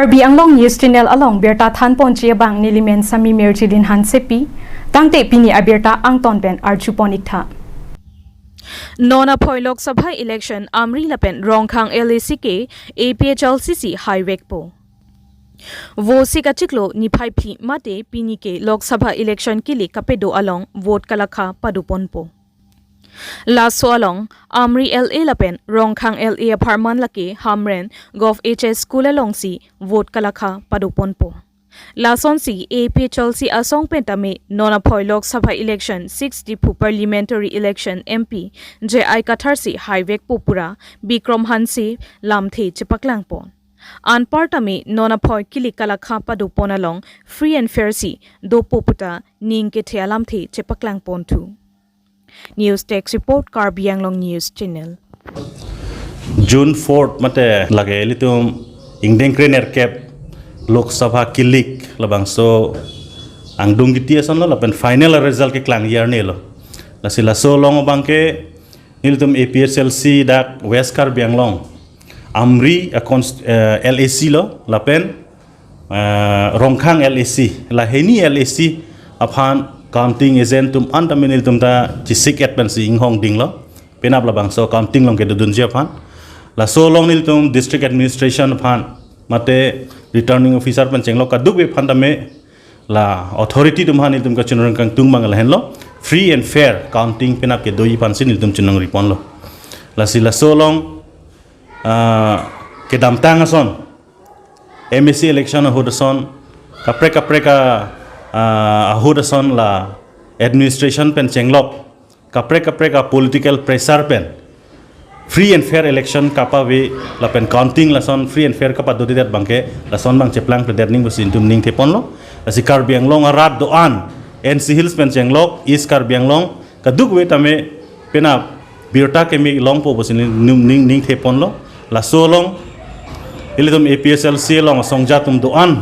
Karbi Anglong News Channel along Berta Than Ponchia Bang Nilimen Sami Merchilin Han Sepi Tangte Pini Aberta Angton Ben Archuponikta Nona Phoi Lok Sabha election Amri Lapen Rongkhang LACK APHLCC Highway Wo sika chiklo ni phai phi mate pini ke Lok Sabha election kili kapedo along vote kalakha paduponpo Laso along Amri LA Lapen Rongkhang LA Apartment laki Hamren Gov HS School along si vote kalakha paduponpo Lason si APHLC asong pentame Nona Phoi Lok Sabha election 6 Dipu parliamentary election MP JI Katharsi Highway Popura Bikrom Hansi Lamthe Chipaklangpon An partame Nona Phoi kili kalakha padupon along free and fair si do poputa ning ke thialam the chepaklang pon thu News Text Report Karbi Anglong News Channel June 4th mate lage litum ingdeng krener cap Lok Sabha kilik labang so ang dungiti ason lo lapen final result ke klang year ne lo lasila so long bangke nilitum APHLC dak West Karbi Anglong Amri LAC lo lapen Rongkhang LAC la heni LAC aphan counting agent tum antaminil tum ta chisik advance inghong ding lo penap labang so counting long ke dudun je aphan la so long nil tum district administration aphan mate returning officer pen chenglo kaduk be phandame la authority tum han tum ka chunrang kang tung mangal hen lo free and fair counting penap ke doi pan sin tum chunang ripon lo la sila so long ke damtang ason MSC election hodason kapre ka hodason la administration pen chenglok kapre ka political pressure pen free and fair election kapa we la pen counting la son free and fair kapa dodi dat bangke la son bang cheplang predening busin tum ning thepon lo asi Karbi Anglong arat do an NC Hills pen chenglok East Karbi Anglong kaduk we tame pena birta ke mi long po busin ning thepon lo la solong ilitum APHLC long songjatum doan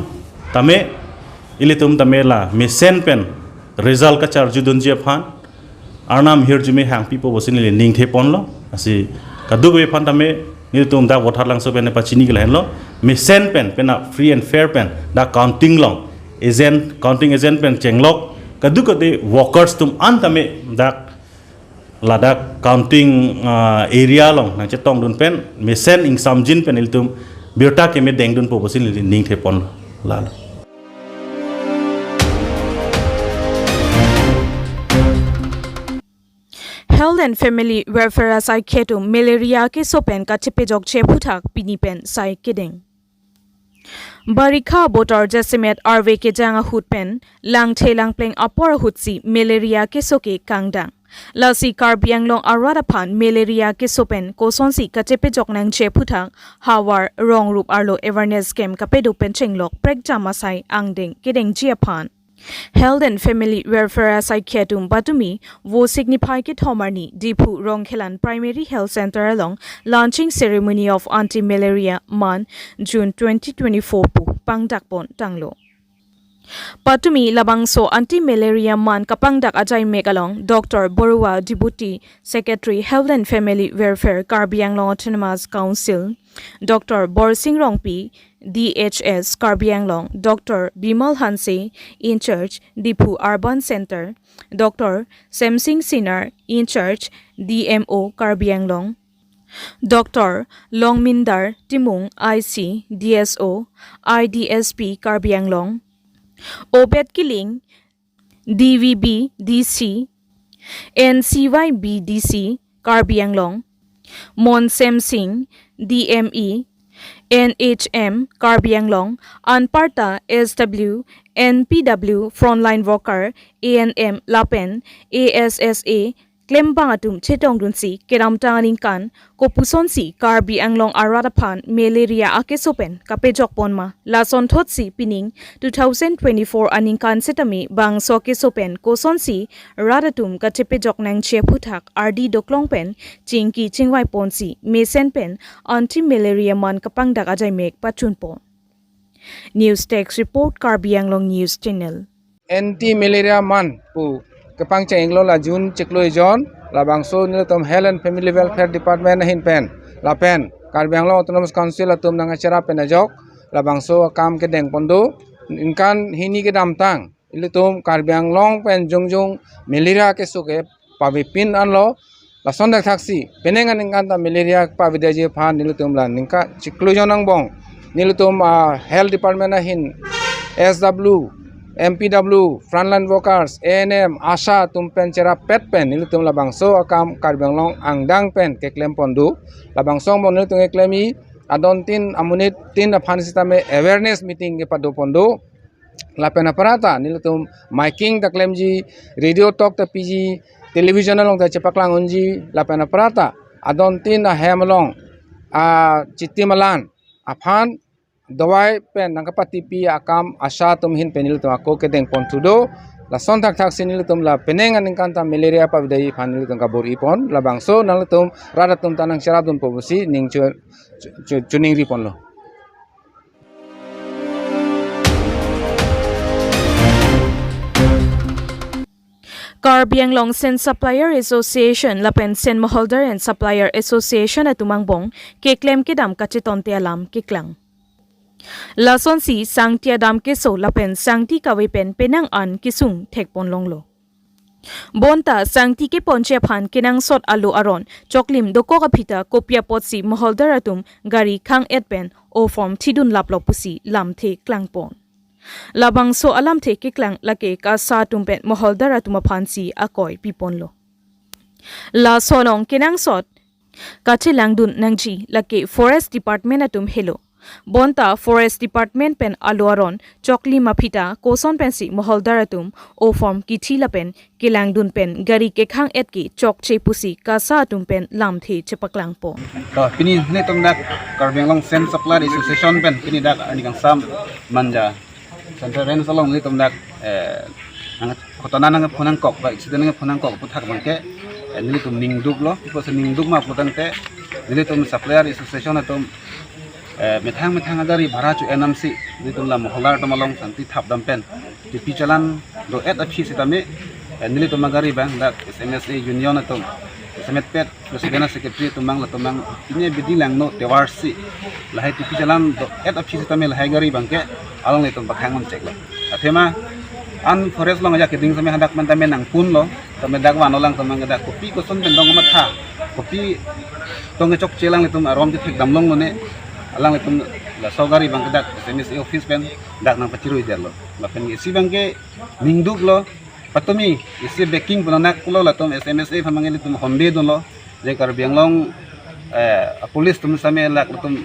tame ilitum tame la mesen pen result ka charjudun je phan arnam hirjumi hang people bosin li ning thepon lo asi kadugwe phan tame ilitum da water lang so pen pachini glen lo mesen pen pena free and fair pen da counting long counting agent pen chenglok kadukode workers tum an tame da ladak counting area long nang chetong dun pen mesen ing samjin pen iltum birta ke me deng dun po bosin ning thepon la Health and Family Welfare Sai Ketu Malaria ke sopen ka chepejok che phuthak pinipen sai kedeng Barikha botor jasimet RV ke janga hutpen lang thelang pleng apor hutsi malaria ke soke kangdang Lasi Karbi Anglong Aradapan malaria ke sopen kosonsi kachepe joknang che phuthang hawar rong rup arlo awareness camp kapedu penchenglok prek jamasai angdeng kedeng jiaphan Health and Family Welfare Sai Ketum Batumi wo signify ke thomarni Dipu Rongkhelan Primary Health Center along launching ceremony of anti-malaria month June 2024 pu pangdakpon tanglo Patumi labangso anti-malaria man kapangdak ajay megalong Dr. Borua Deputy Secretary Health and Family Welfare Karbi Anglong Autonomous Council Dr. Borsing Rongpi DHS Karbi Anglong Dr. Bimal Hanse in charge Dipu Urban Center Dr. Semsing Sinar in charge DMO Karbi Anglong Dr. Longmindar Timung IC DSO IDSP Karbi Anglong Obet Kiling, DVB DC, NCYB DC, Karbi Anglong, Monsem Singh, DME, NHM, Karbi Anglong, Anparta SW, NPW, Frontline Worker, ANM, Lapen, ASSA, Klembangatum Chetongdunsi, Keramtaning Kan, Kopusonsi, Karbi Anglong Aradapan, Malaria Akesopen, Kapejok Ponma, Lason Thotsi Pining, 2024 Aningkan Setami, Bang Sokesopen, Kosonsi, Radatum, Katepejok Nang Cheputak, RD Doklongpen, Chinki Chingwai Ponsi, Mesen Pen, Anti-Malaria Man Kapangdak Ajaymek Pachunpon. News Text Report Karbi Anglong News Channel. Anti-Malaria Man Pu Kapang Chenglo la June Cheklo John, la Bangso Nilatum Health and Family Welfare Department hin pen, la pen, Karbi Anglong Autonomous Council atum nang acara penajok, labang so akam ke deng pondo inkan hini ke dam tang ilitum Karbi Anglong pen jongjong malaria ke suke pavipin anlo la sondak thaksi penengan inkan ta malaria pavidaje phan ilitum la ningka chiklujonang bong nilutum health department hin SW MPW, frontline workers, ANM, ASHA, tumpen cera pet pen, nilutum labangso akam Karbi Anglong angdang pen ke klem pondu, labangso mon nilutung klemi adon tin amunit tin aphan sistame awareness meeting ke padu pondu, lapen aparata nilutum miking ta klemji, radio talk ta PG, television along ta cepaklang unji, lapen aparata adon tin hemalong, citimalan, aphan dawai pen nangka tipi akam asha tum hin penil tum ako kedeng pontudo la sontak tak sinil tum la penengan ingkanta malaria pa bidai panil tum kabur ipon la bangso nang tum rada tum tanang syarat tum pobusi ning chuning ripon lo. Karbi Anglong Sen Supplier Association lapen Sen Maholder and Supplier Association at tumangbong ke claim ke dam kachitonte alam ke klang. Lason si sang tia dam ke so lapen sang ti kawe pen penang an kisung thek pon longlo. Bonta sang ti ke ponche phan kinang sot alu aron choklim doko kapita kopia potsi Maholder atum gari khang et pen o form thidun laplo pusi lam the klang pon. Labang so alam the ke klang lake ka sa tumpen Maholder atuma phansi akoy pipon lo. La sonong kinang sot kachilang dun nangji lake Forest Department atum hello. Bonta Forest Department pen aluaron chokli mapita koson pensi Maholder atum o form kichila pen kilangdun pen gari ke khang et ki chok che pusi kasa atum pen lam the chepaklang po. To pini ni tum dak Karbi Anglong Sen Supplier Association pen pini dak ani kang sam manja center ren salong ni tum dak nang khotana nang phonang kok ba accident nang phonang kok puthak bangke ni tum ning duk lo ko se ning duk ma putan te ni tum Supplier Association atum methang agari bhara chu NMC ditum la Maholder tamalong santi thap dampen ti pichalan do et aphi sitame nili tum agari bang dak SMSA union atum semet pet president secretary tumang la tumang ini bidilang no tewarsi lahai ti pichalan do et aphi sitame lahai gari bangke along le tum bakhang cek lo athema an forest long aja keding same hadak mantame nang pun lo tame dak wan olang tumang dak kopi ko son ben dong ma tha kopi tong chok chelang le tum arom ti thik damlong lo ne alang itum la sogari bang dak SMSA office pen dak nang pachiru idelo lapen isi bangke mingduk lo patumi isi backing punanak kulo la tum SMSA famangeli tum honde don lo je Karbi Anglong police tum same lak tum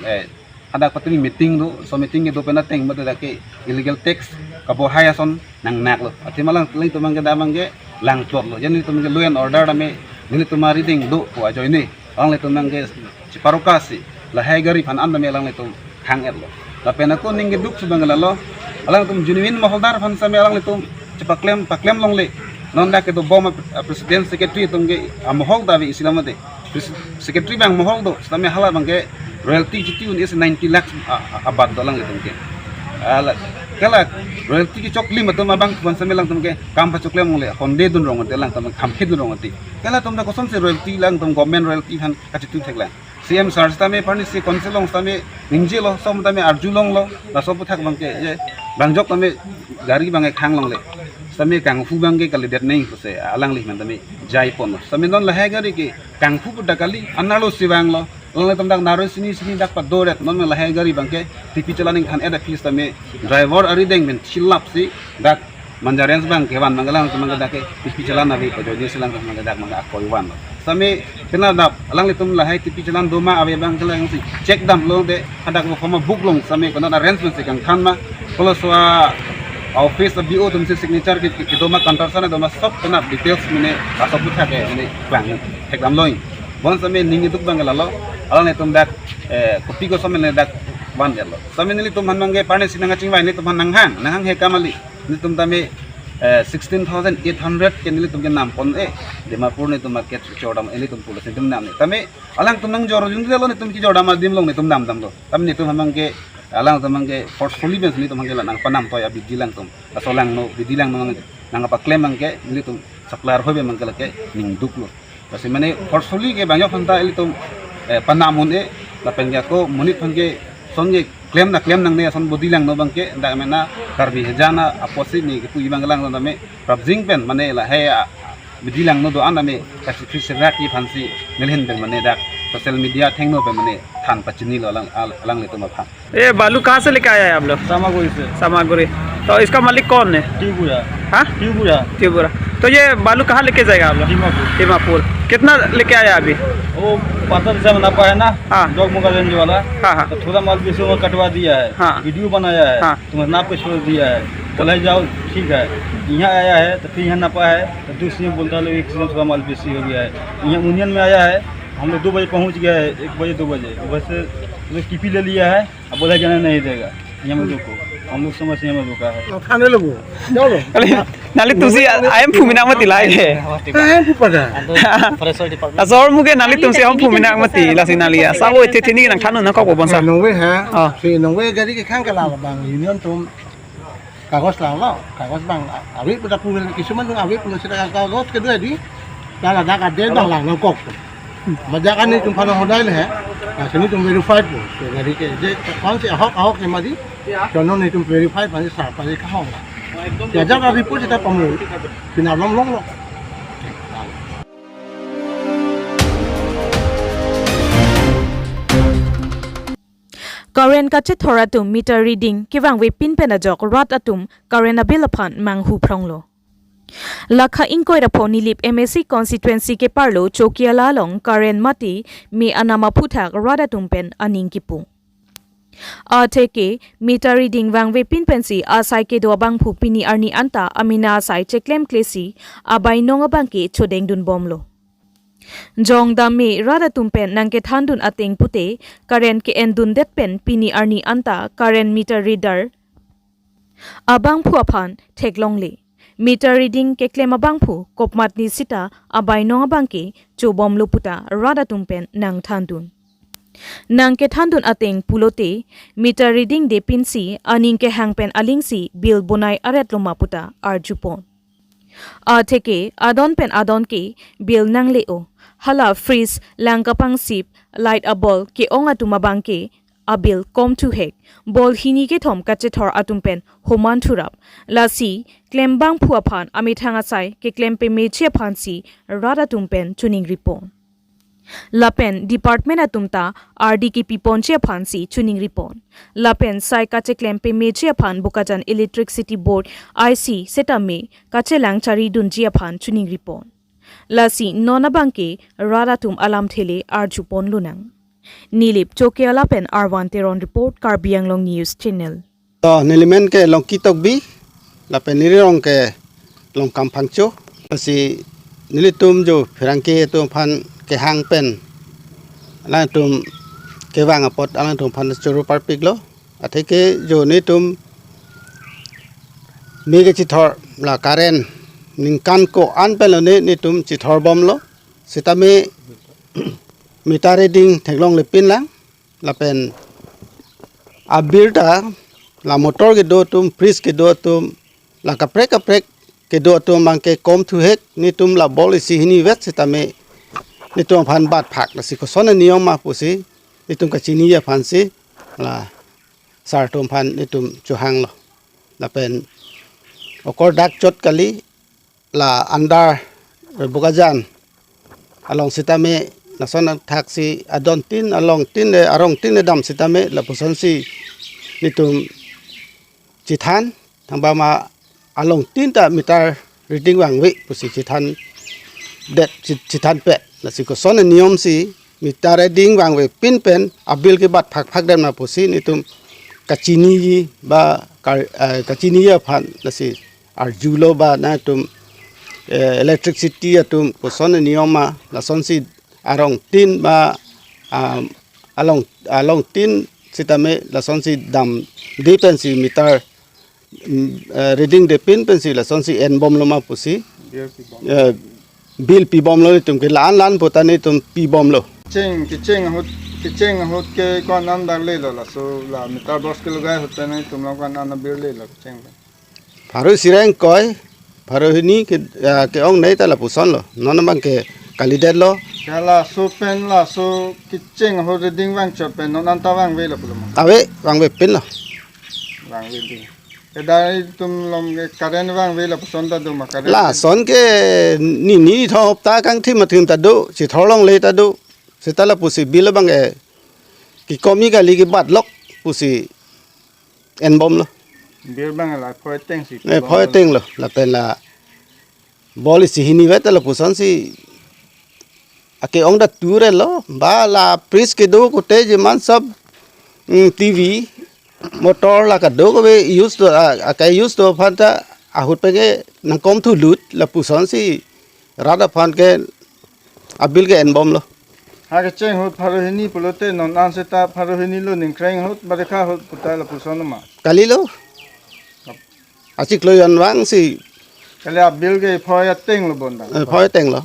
ada patumi meeting do so meeting do penateng mata dake illegal tax kapo hayason nang nak lo atimalang lang tum mangke damangge lang tot lo jeni tum law and order dame nili tum reading do ko ajo ini ang le tum mangge ciparukasi lahai gari phan anda melang letum hang erlo lapen aku ning duk subangala lo alang tum genuine Maholder phan same alang letum cepak paklem long le non dak to bom president secretary tum ge amohol dawi islamate secretary bang mohol do same hala bang ge royalty jiti is 90 lakhs abad dolang letum ke ala kala royalty ki chokli matum abang phan same lang tum ge kam pa choklem le honde dun rong te lang tum khamkhid dun rong ti kala tum da kosom se royalty lang tum government royalty han kachitu thekla CM Sars tame parnisi konselong tame ningjelo som tame arjulong lo la sopu thak bangke je bangjok tame gari bangai khang long le tame kangfu bangke kali det nei kuse alang li man tame jai pon tame non la hagari ke kangfu puda kali analo siwang lo le tam dak naro sini dak padoret non la hagari bangke tipi chalaning khan eda fis tame driver ari deng men chilap si dak manjarens bang kewan mangalang tame dak tipi chalana bi pajodi silang tame dak manga akoi wan sami kena dap alang litum lahai tipi jalan doma awe bang kelang si cek dam lo de hadak mo fama book long sami kena arrangement se kang khan ma kalau soa office BO tum se signature ki doma kantor sana doma sob kena details mine aso putha ke ini klang cek dam loin bon sami ningi duk bang lalo alang litum dak kopi ko sami dak ban jalo sami ni litum han mangge parne sinanga chingwai ni tum nang hang he kamali ni tum tame 16,800 ke nili tum ke nam pon Dimapur ni tum market chodam eli tum pulas ni tum nam ni tame alang tum nang jor jung lo ni tum ki jodam dim long ni tum nam dam lo tam ni tum hamang ke alang tum ke forcefully bes ni tum hang nang panam to ya bidilang tum asolang no bidilang nang apa claim mang ke nili tum supplier hobe mang ke ning duk lo pasi mane forcefully ke banyak hanta eli tum panamun lapen ke ko munit hang ke son ye claim nang ne son body lang no bangke dak mena karbi hejana aposi ni ku ibang lang no me rabjing pen mane la he body lang no do aname kasi fiserat ki phansi ngelhen ben mane dak social media थेंगनो पे मैंने थान पचनी लो अलग ले तुम था। ये बालू कहाँ से लेके आया है आप लोग? सामागुड़ी से। सामागुड़ी। तो इसका मालिक कौन है? त्रिपुरा। हाँ त्रिपुरा। तो ये बालू कहाँ लेके जाएगा आप लोग? दीमापुर। कितना लेके आया अभी? वो पातर से मुनाफा है ना, हाँ डॉग मुका रेंज वाला, हाँ तो थोड़ा माल पीछे में कटवा दिया है, हाँ वीडियो बनाया है, हाँ तुम्हें नाप पे छोड़ दिया है, तो ले जाओ ठीक है। यहाँ आया है तो फिर यहाँ नापा है तो दूसरी में बोलता है एक से थोड़ा माल पीछे हो गया है। यहाँ यूनियन में आया है, हम लोग 2 बजे पहुँच गया है, 1 बजे 2 बजे वैसे टीपी ले लिया है, अब बोला जाने नहीं देगा। यहाँ में रुको, हम लोग समझ यहाँ में रुका है। खाने लोगो नाली तुमसे आयम फुमिना मत लाए है असर मुके नाली तुमसे हम फुमिना मत लासी नालिया साबो इथे थिनी नang थानो ना को बनसा नंगे है से नंगे गाड़ी के खान के ला बांग यूनियन तुम कागज ला कागज बांग अभी बता पूरे किसुमान तुम अभी पुलिस का कागज के दे दी ला दा का दे बांग ला नंग कोक मजा का नहीं तुम फाना होदाइल है सनी तुम वेरीफाइड हो तो गाड़ी के जे कौन से हक के मादी दोनों नहीं तुम वेरीफाइड पानी सार पानी का हो या जब रिपोर्ट से पमु बिना लोंग current ka che thora tum meter reading ki wang we pin pen ajok rat atum current abil phan mang hu phronglo lakha inkoi ra phoni lip MSC constituency ke parlo chokia la long current mati me anama phuthak rat atum pen aning kipu atheke meter reading wang we pin pensi asai ke do bang phu pini arni anta amina sai cheklem klesi abai nong bang ke chodeng dun bomlo jong da me rada tumpen nang ke thandun ateng pute current ke endun det pen pini arni anta current meter reader abang phu aphan theklong le meter reading ke klem abang phu kopmat ni sita abai nong abang ke chobom loputa rada tumpen nang thandun nang ke thandun ateng pulote meter reading de pinsi aning ke hangpen alingsi bill bonai aret loma puta arjupon atheke adon pen adon ke bill nang le o hala freeze langkapang sip light a ball ke onga tumabang ke abil kom to hek ball hini ke thom kache thor atumpen homan thurap lasi klembang phua phan ami thanga sai ke klempe meche phansi rada tumpen tuning ripon lapen department atumta RD ke piponche phansi tuning ripon lapen sai kache klempe meche phan bukajan electricity board IC setame kache langchari dunji phan tuning ripon lasi nona bangke raratum alam thele arjupon lunang nilip chokiala pen R1 teron report Karbiang Long News Channel तो निलिमेन के लोंग की तक भी लापे निरियों के लोंग कम फंक्चो पसी निलि तुम जो फिरंगे तुम फन के हांग पेन अलां तुम के वांग अपॉट अलां तुम फन चोरो पार्पिक लो अथे के जो नि तुम मेगे चिथर ला कारेन निंकान को आन पेलो नि तुम चिथर बम लो सिता में मीटर रीडिंग थेगलोंग ले पिन ला लापेन अबिरटा ला मोटर के दो तुम फ्रिज के दो तुम ला कपरेक के दो तुम मांग के कॉम थु हेक नि तुम ला बॉल इसी हिनी वेट सिता में नि तुम फान बात फाक ला सिको सोने नियम मा पुसी नि तुम का चीनी या फांसी ला सार तुम फान नि तुम चुहांग लो लापेन ओकर डाक चोट कली ला अंडर बुगाजान along sitame nasona taxi adon tin along tin arong tin dam sitame la pusansi nitum chithan thamba ma along tin ta meter reading wang wi pusi chithan det chithan pe la siko son niom si meter reading wang wi pin pen abil ke bat phak dan ma pusi nitum kachini ba kachini ya phan la si arjulo ba na tum electricity atum puson nioma la sonsi arong tin ba along tin sitame la sonsi dam depensi meter reading de pin pensi la sonsi en bom loma pusi bill pi bom lo tum ke lan potani tum pi bom lo cheng hot ke kon nam dar le lo la so la meter box ke logai hote nahi tum log kan na bill le lo cheng pharu sireng koi pharu hini ke ong nei ta la puson lo non bang ke kalidel lo Kala so pen la so kitchen ho de ding wang chop pen non anta wang ve la pulum. awe wang be pin lo Wang ve ding. Kedai tum lom ke karen wang ve la puson ta do ma karen. la son ke ni tho hop ta kang thi ma thim ta do si tholong le ta do si ta la pu si bil bang e ki komi ka li ki bat lok pu si en bom lo Bir bang la phoi teng si. e phoi teng lo la pen la bol si hini ve ta la pu son si ake ong da tu re lo ba la pris ke do ko te je man sab tv motor la ka do ko be use to ka use to phan ta a hut pe ke nang kom thu lut la pu son si ra da phan ke abil ke en bom lo Ha ke cheng ho pharo hini pulote non an se ta pharo hini lo ning kreng ho ba de kha ho putai la puson ma. kali lo achik lo yan wang si Kala bil ke phoi teng lo bon da. phoi teng lo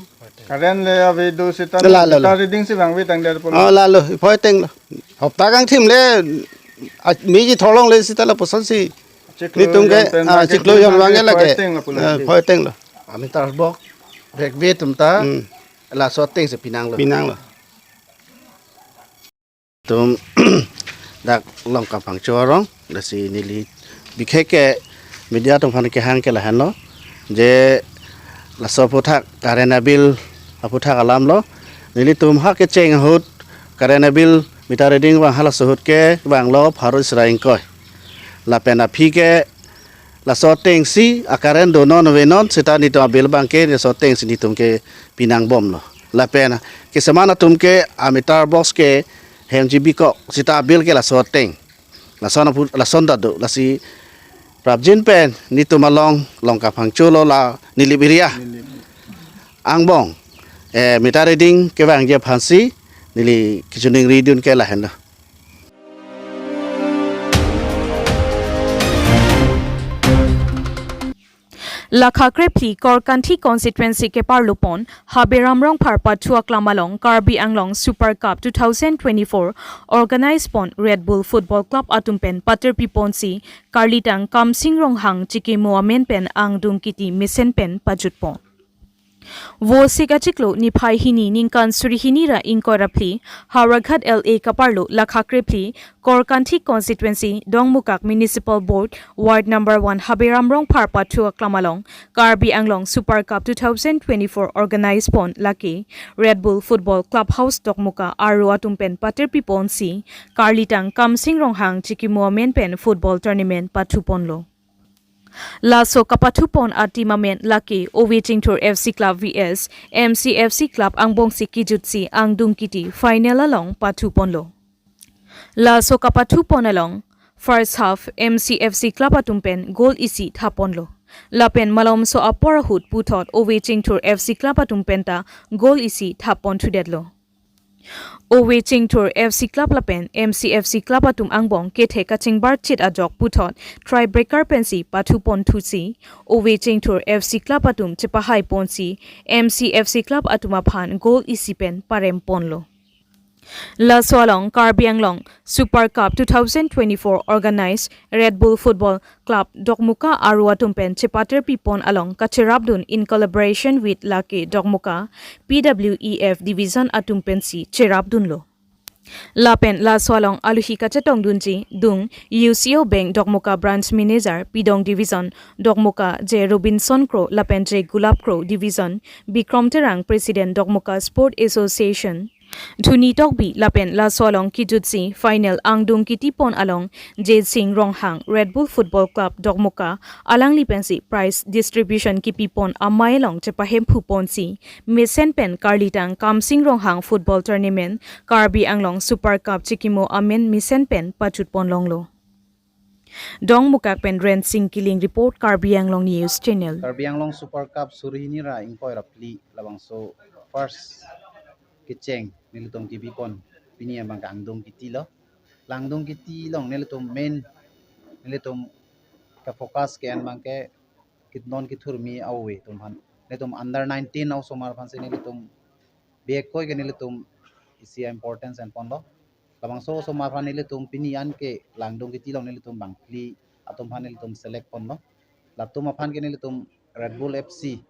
Karen le ave do se ta La. ta reading se wang ve tang der pulum. la lo phoi teng lo hop ta kang thim le mi ji tholong le si ta la pu son si ni tung ke achik lo yan wang la ke phoi teng lo Amitar bok rek ve tum ta la so teng se pinang lo pinang lo tum dak long ka phang chorong da si nili bikhe ke media tum phan ke hang ke la han lo je la so phuthak karena bil aphuthak alam lo nili tum ha ke cheng hut karena bil mita reading wang hala so hut ke wang lo pharu israing koi la pena phi ke la so teng si akaren do non ve non sita ni to bil bang ke so teng si ni tum ke pinang bom lo la pena ke semana tum ke amitar box ke hem jibi ko sita bil ke la so teng la son da do la si prabjin pen ni tum along long ka phang chulo la ni libiria ang bong mita reading ke wang je phansi ni li kichuning ridun ke la hen lo Lakha Krepli Korkanthi constituency ke Parlupon Haberamrong Pharpa Chuaklamalong Karbi Anglong Super Cup 2024 organized pon Red Bull Football Club Atumpen Paterpi Ponsi Karlitang Kamsing Ronghang Chiki Moamen Pen Angdung Kiti Misen Pen Pajutpon Wo sikachiklo ni phai hini ningkan suri hini ra inkorapli Haraghat LA Kaparlo Lakha Krepli Korkanthi constituency Dongmukak Municipal Board Ward number 1 Haberamrong Pharpa Thua Klamalong Karbi Anglong Super Cup 2024 organized pon Lucky Red Bull Football Clubhouse Dokmuka Arua Tumpen Paterpi Ponsi Karlitang Kamsing Ronghang Chikimo Menpen Football Tournament Patuponlo Laso Kapatupon at Timamen Lucky Oveching Tour FC Club vs MCFC Club Angbong Sikijutsi Ang Dungkiti Final along Patuponlo Laso Kapatupon along First half MCFC Club Atumpen goal isi Thaponlo Lapen Malom so Aporahut Puthot Oveching Tour FC Club Atumpenta goal isi Thapon Tudedlo Oveching Tour FC Club Lapen MCFC Club Atum Angbong Kethe Kaching Bar Chit Ajok Puthot Tribreaker Pensi Patupon Tusi Oveching Tour FC Club Atum Chepahai Ponsi MCFC Club Atumaphan Goal Isipen Parem Ponlo La Solong Karbianglong Super Cup 2024 organized Red Bull Football Club Dokmuka Arua Tumpen Chepater Pipon along Kachirabdun in collaboration with Lucky Dokmuka PWEF Division Atumpensi Cherabdunlo Lapen La Solong Aluhi Kachatong Dunji Dung UCO Bank Dokmuka Branch Manager Pidong Division Dokmuka J Robinson Crow Lapen J Gulab Crow Division Bikrom Terang President Dokmuka Sport Association Dhuni Tokbi Lapen La Solong Kijutsi Final Angdung Kitipon along Jade Singh Ronghang Red Bull Football Club Dokmuka Alang Lipensi Prize Distribution Kipipon Amayalong Chepahem Puponsi Misen Pen Karlitang Kamsing Ronghang Football Tournament Karbi Anglong Super Cup Chikimo Amen Misen Pen Pachutpon Longlo Dong Mukak Pen Ren Singh Killing Report Karbi Anglong News Channel Karbi Anglong Super Cup Surihini ra ingkoy rapli labang so first Kicheng nilitom kibipon pini amang angdong kiti lo langdong kiti long nilitom main nilitom ka focus ke an bangke kitnon kithur mi awe tum han nilitom under 19 aw somar phanse nilitom back koi ke nilitom isi importance and pondo labang so somar phan nilitom pini an ke langdong kiti long nilitom bangkli atom phan nilitom select pondo latum aphan ke nilitom Red Bull FC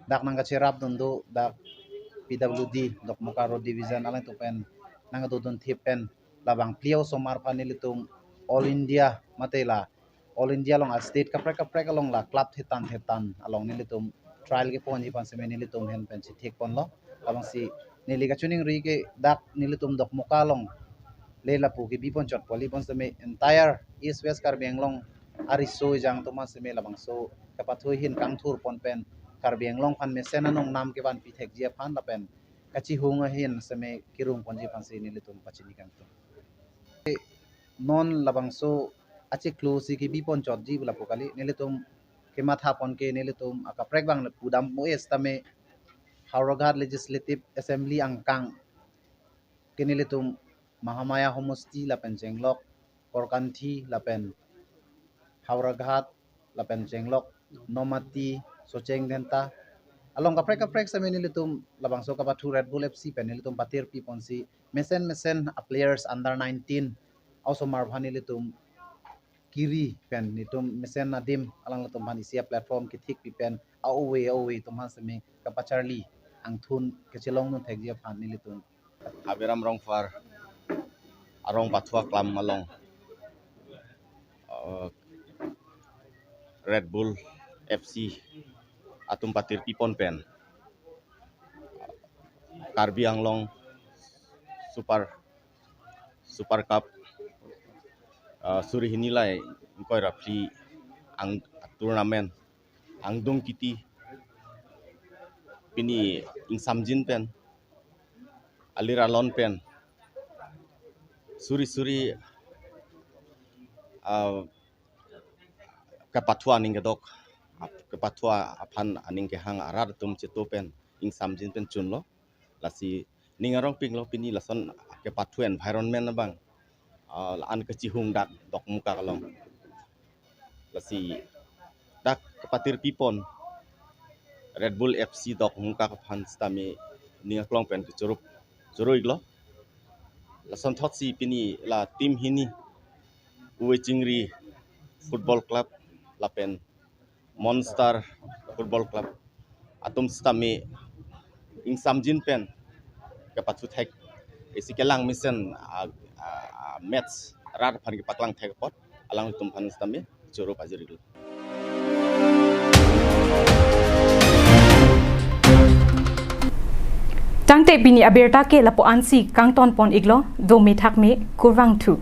dak nang ka cherap dondo dak PWD dok muka road division alang tu pen nang tu don thip pen labang pliau somar panilitum all India matela all India long state kaprek along la club thetan along nilitum trial ke pon jipan semen nilitum hen pen si thik pon lo labang si niliga chuning ri ke dak nilitum dok muka long lela pu ke bipon chot poli pon seme entire east west Karbi Anglong ari so jang to ma seme labang so kapathui hin kang thur pon pen Karbi Anglong pan me senanong nam ke ban pithek jia pan la pen kachi hunga hin seme kirung ponji pan si nilitum pachini kang to non labang so ache close ki bipon chot ji bula pokali nilitum ke matha pon ke nilitum akaprek bang pudam mo estame Hauraghat Legislative Assembly angkang ke nilitum Mahamaya Homosti lapen jenglok Korkanthi lapen Hauraghat lapen jenglok Nomati Socheng Denta along kaprek sa nilitum labang so kapathu Red Bull FC pen nilitum patir pipon si mesen players under 19 also marvani nilitum kiri pen nitum mesen nadim alang latum pan isia platform ki thik pipen awe tumhan semi kapacharli ang thun kecilong nun thek dia pan nilitum Abiram Rongfar Arong Pathua Klam Malong Red Bull FC Atum Patir Pipon Pen Karbi Anglong Super Cup Suri hinilai koi rapli ang turnamen angdong kiti pini ing samjin pen aliralon pen suri kapatwa ning gedok kapatwa apan aning ke hang arar tum chitu pen ing samjin pen chun lo lasi ningarong ping lo pini lason kapatwa environment na bang an kecihung dak dok muka kalong lasi dak kepatir pipon Red Bull FC dok muka kapan stami ningaklong pen kecurup curui lo lason thot si pini la tim hini Uwe Chingri Football Club lapen Monster Football Club atum stami ing samjin pen kapatut hek isikelang misen match rar pan ki paklang thek pot alang tum pan stami curup ajuri lo Tangte bini aberta ke lapo ansi kang ton pon iglo do me thak me kurwang thu